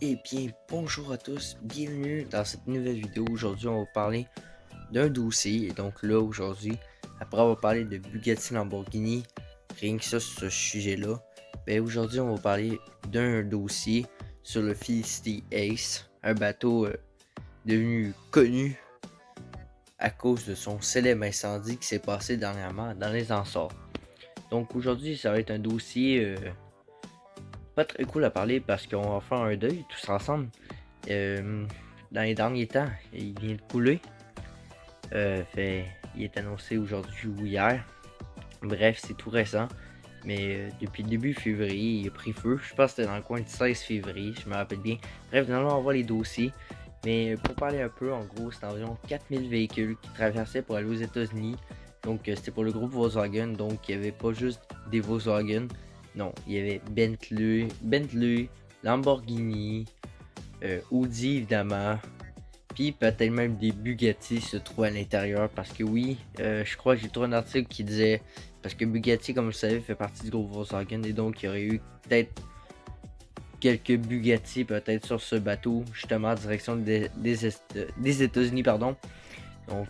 Eh bien, bonjour à tous, bienvenue dans cette nouvelle vidéo. Aujourd'hui, on va parler d'un dossier. Et donc là, aujourd'hui, après avoir parlé de Bugatti Lamborghini, rien que ça, sur ce sujet-là, ben aujourd'hui, on va parler d'un dossier sur le Felicity Ace, un bateau devenu connu à cause de son célèbre incendie qui s'est passé dernièrement dans les Açores. Donc aujourd'hui, ça va être un dossier pas très cool à parler parce qu'on va faire un deuil tous ensemble. Dans les derniers temps, il vient de couler. Il est annoncé aujourd'hui ou hier. Bref, c'est tout récent. Mais depuis le début février, il a pris feu. Je pense que c'était dans le coin du 16 février, je me rappelle bien. Bref, nous allons voir les dossiers. Mais pour parler un peu, en gros, c'est environ 4000 véhicules qui traversaient pour aller aux États-Unis. Donc, c'était pour le groupe Volkswagen. Donc, il n'y avait pas juste des Volkswagen. Non, il y avait Bentley, Lamborghini, Audi évidemment, puis peut-être même des Bugatti se trouvent à l'intérieur. Parce que oui, je crois que j'ai trouvé un article qui disait, parce que Bugatti, comme vous le savez, fait partie du groupe Volkswagen, et donc il y aurait eu peut-être quelques Bugatti peut-être sur ce bateau, justement en direction des États-Unis, pardon. Donc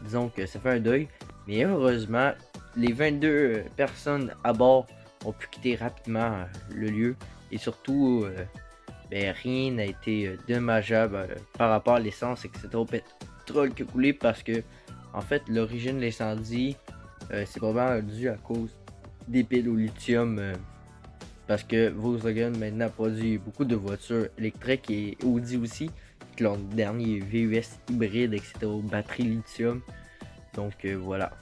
disons que ça fait un deuil, mais heureusement, les 22 personnes à bord ont pu quitter rapidement le lieu, et surtout rien n'a été dommageable par rapport à l'essence, etc. au pétrole qui a coulé, parce que en fait l'origine de l'incendie c'est probablement dû à cause des piles au lithium, parce que Volkswagen maintenant produit beaucoup de voitures électriques, et Audi aussi, avec leur dernier VUS hybride, etc. batterie lithium. Donc voilà.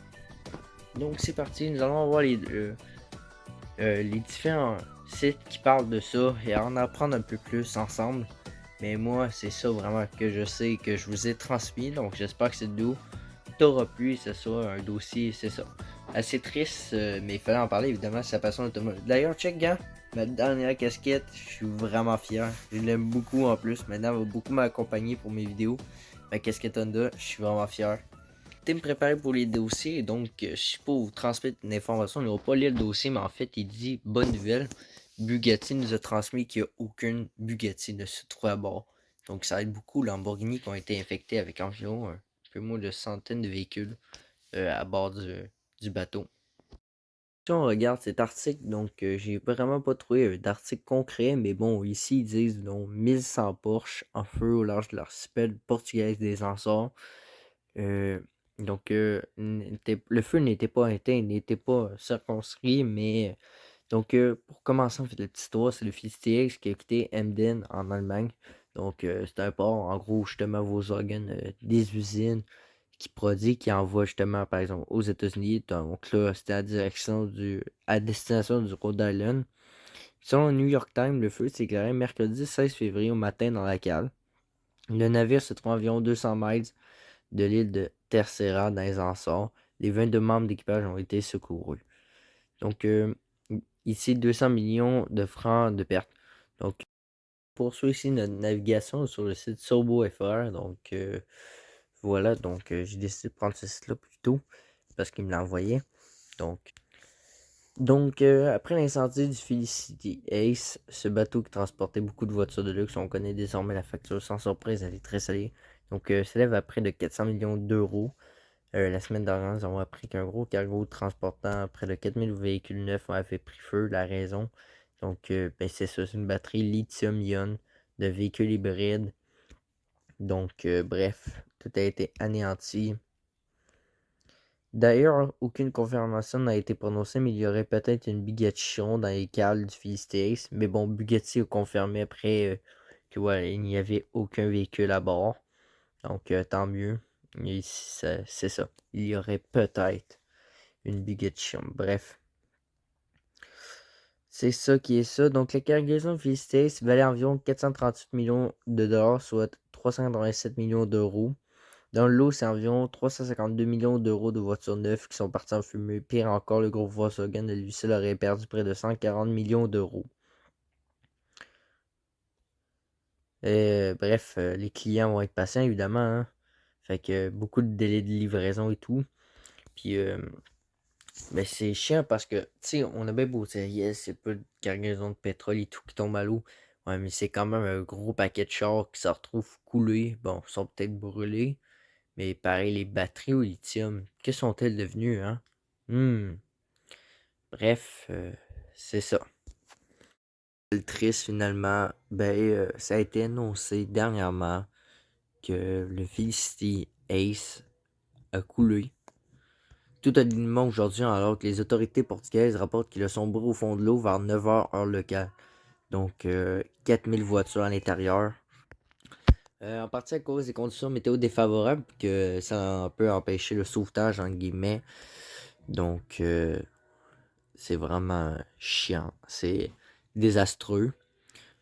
Donc c'est parti, nous allons voir les différents sites qui parlent de ça et en apprendre un peu plus ensemble. Mais moi, c'est ça vraiment que je sais, que je vous ai transmis. Donc j'espère que cette vidéo t'aura plu. Ce sera un dossier, c'est ça, assez triste, mais il fallait en parler évidemment, c'est la passion automobile. D'ailleurs, check, gars, ma dernière casquette, je suis vraiment fier. Je l'aime beaucoup en plus. Maintenant, elle va beaucoup m'accompagner pour mes vidéos. Ma casquette Honda, je suis vraiment fier. J'étais me préparer pour les dossiers, donc je sais pas vous transmettre une information, on ne va pas lire le dossier, mais en fait il dit bonne nouvelle, Bugatti nous a transmis qu'il n'y a aucune Bugatti ne se trouve à bord. Donc ça aide beaucoup Lamborghini qui ont été infectés avec environ un peu moins de centaines de véhicules à bord du bateau. Si on regarde cet article, donc j'ai vraiment pas trouvé d'article concret, mais bon, ici ils disent donc 1100 Porsche en feu au large de l'archipel portugaise des Açores. Euh, donc, le feu n'était pas éteint, il n'était pas circonscrit, mais donc, pour commencer, en fait, la petite histoire, c'est le FTX qui a quitté Emden en Allemagne. Donc, c'est un port, en gros, justement, Volkswagen, des usines qui envoient justement, par exemple, aux États-Unis. Donc là, c'était à destination du Rhode Island. Selon le New York Times, le feu s'est éclairé mercredi 16 février au matin dans la cale. Le navire se trouve à environ 200 miles de l'île de Terceira dans les Açores. Les 22 membres d'équipage ont été secourus. Donc, ici, 200 millions de francs de pertes. Donc, poursuit ici notre navigation sur le site SoboFR. Donc, voilà. Donc, j'ai décidé de prendre ce site-là plus tôt parce qu'il me l'a envoyé. Donc, après l'incendie du Felicity Ace, ce bateau qui transportait beaucoup de voitures de luxe, on connaît désormais la facture sans surprise, elle est très salée. Donc, s'élève à près de 400 millions d'euros. La semaine dernière, nous avons appris qu'un gros cargo transportant près de 4000 véhicules neufs avait pris feu. La raison, donc, c'est ça, c'est une batterie lithium-ion de véhicules hybrides. Donc, bref, tout a été anéanti. D'ailleurs, aucune confirmation n'a été prononcée, mais il y aurait peut-être une Bugatti Chiron dans les cales du Philistiès. Mais bon, Bugatti a confirmé après que voilà, il n'y avait aucun véhicule à bord. Donc, tant mieux. C'est ça. Il y aurait peut-être une Bugatti Chiron. Bref. C'est ça qui est ça. Donc, la cargaison Philistiès valait environ 438 millions de dollars, soit 387 millions d'euros. Dans le lot, c'est environ 352 millions d'euros de voitures neuves qui sont parties en fumée. Pire encore, le groupe Volkswagen de lui seul aurait perdu près de 140 millions d'euros. Bref, les clients vont être patients, évidemment, hein. Fait que beaucoup de délais de livraison et tout. Puis, c'est chiant parce que, tu sais, on a bien beau dire, yes, c'est pas de cargaison de pétrole et tout qui tombe à l'eau. Ouais, mais c'est quand même un gros paquet de chars qui se retrouvent coulés. Bon, ils sont peut-être brûlés, mais pareil, les batteries au lithium, que sont-elles devenues, hein? Hmm. Bref, c'est ça. Le triste finalement, ça a été annoncé dernièrement que le Felicity Ace a coulé. Tout alignement aujourd'hui, alors que les autorités portugaises rapportent qu'il a sombré au fond de l'eau vers 9 h heure locale. Donc, 4000 voitures à l'intérieur. En partie à cause des conditions météo défavorables, que ça peut empêcher le sauvetage, entre guillemets. Donc, c'est vraiment chiant. C'est désastreux.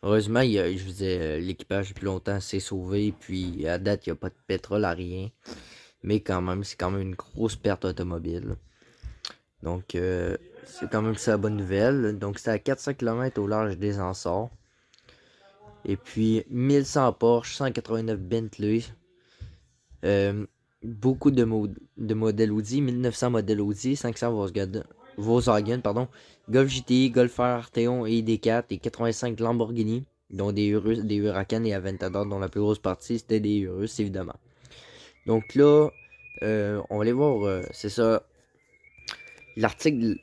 Heureusement, je vous disais, l'équipage depuis longtemps s'est sauvé, puis à date, il n'y a pas de pétrole à rien. Mais quand même, c'est quand même une grosse perte automobile. Donc, c'est quand même ça la bonne nouvelle. Donc, c'est à 400 km au large des Açores. Et puis, 1100 Porsche, 189 Bentley. euh, beaucoup de modèles Audi, 1900 modèles Audi, 500 Volkswagen, pardon, Golf GTI, Golf R, Arteon et ID4 et 85 Lamborghini, dont des Urus, des Huracan et Aventador, dont la plus grosse partie c'était des Urus, évidemment. Donc là, on va aller voir, c'est ça, l'article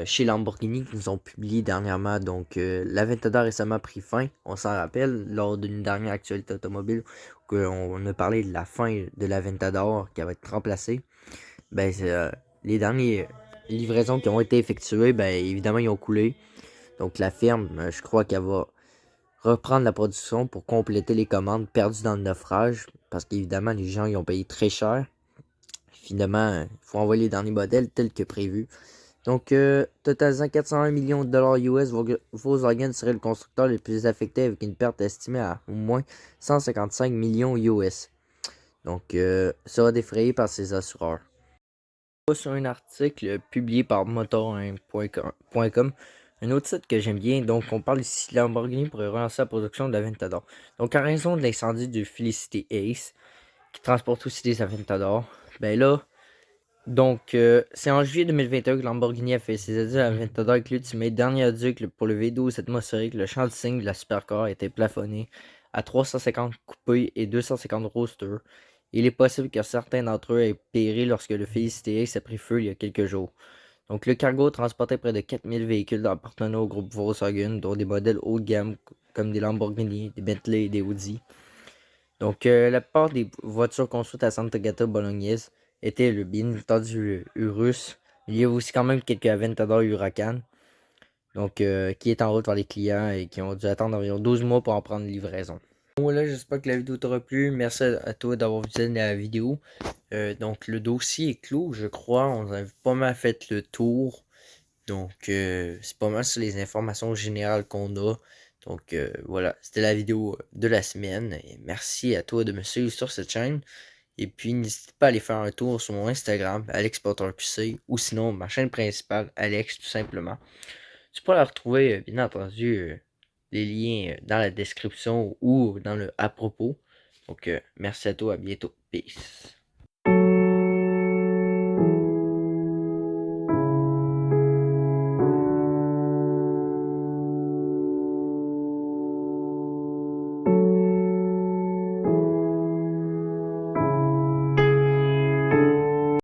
chez Lamborghini qu'ils ont publié dernièrement. Donc, l'Aventador a récemment pris fin, on s'en rappelle, lors d'une dernière actualité automobile, où on a parlé de la fin de l'Aventador qui va être remplacé. Les dernières livraisons qui ont été effectuées, évidemment, ils ont coulé. Donc, la firme, je crois qu'elle va reprendre la production pour compléter les commandes perdues dans le naufrage, parce qu'évidemment, les gens ils ont payé très cher. Finalement, il faut envoyer les derniers modèles tels que prévu. Donc, totalisant 401 millions de dollars US, Volkswagen serait le constructeur le plus affecté avec une perte estimée à au moins 155 millions US. Donc, sera défrayé par ses assureurs. Sur un article publié par motor1.com, un autre site que j'aime bien. Donc, on parle ici de Lamborghini pour relancer la production de l'Aventador. Donc, en raison de l'incendie du Felicity Ace, qui transporte aussi des Aventador, c'est en juillet 2021 que Lamborghini a fait ses adieux à l'Aventador avec l'ultimate dernier adieu pour le V12 atmosphérique. Le champ de signe de la Supercar a été plafonné à 350 coupés et 250 roadsters. Il est possible que certains d'entre eux aient péri lorsque le Felicity Ace a pris feu il y a quelques jours. Donc, le cargo transportait près de 4000 véhicules appartenant au groupe Volkswagen, dont des modèles haut de gamme comme des Lamborghini, des Bentley et des Audi. Donc, la plupart des voitures construites à Santa Gata Bolognese étaient bien entendu Urus. Il y a aussi quand même quelques Aventador Huracan. Donc, qui est en route vers les clients et qui ont dû attendre environ 12 mois pour en prendre livraison. Voilà, j'espère que la vidéo t'aura plu. Merci à toi d'avoir visionné la vidéo. Donc, le dossier est clos, je crois. On a pas mal fait le tour. Donc, c'est pas mal sur les informations générales qu'on a. Donc, voilà, c'était la vidéo de la semaine. Et merci à toi de me suivre sur cette chaîne. Et puis, n'hésite pas à aller faire un tour sur mon Instagram, AlexPotterQC, ou sinon ma chaîne principale, Alex, tout simplement. Tu peux la retrouver, bien entendu, les liens dans la description ou dans le à propos. Donc, merci à toi, à bientôt. Peace.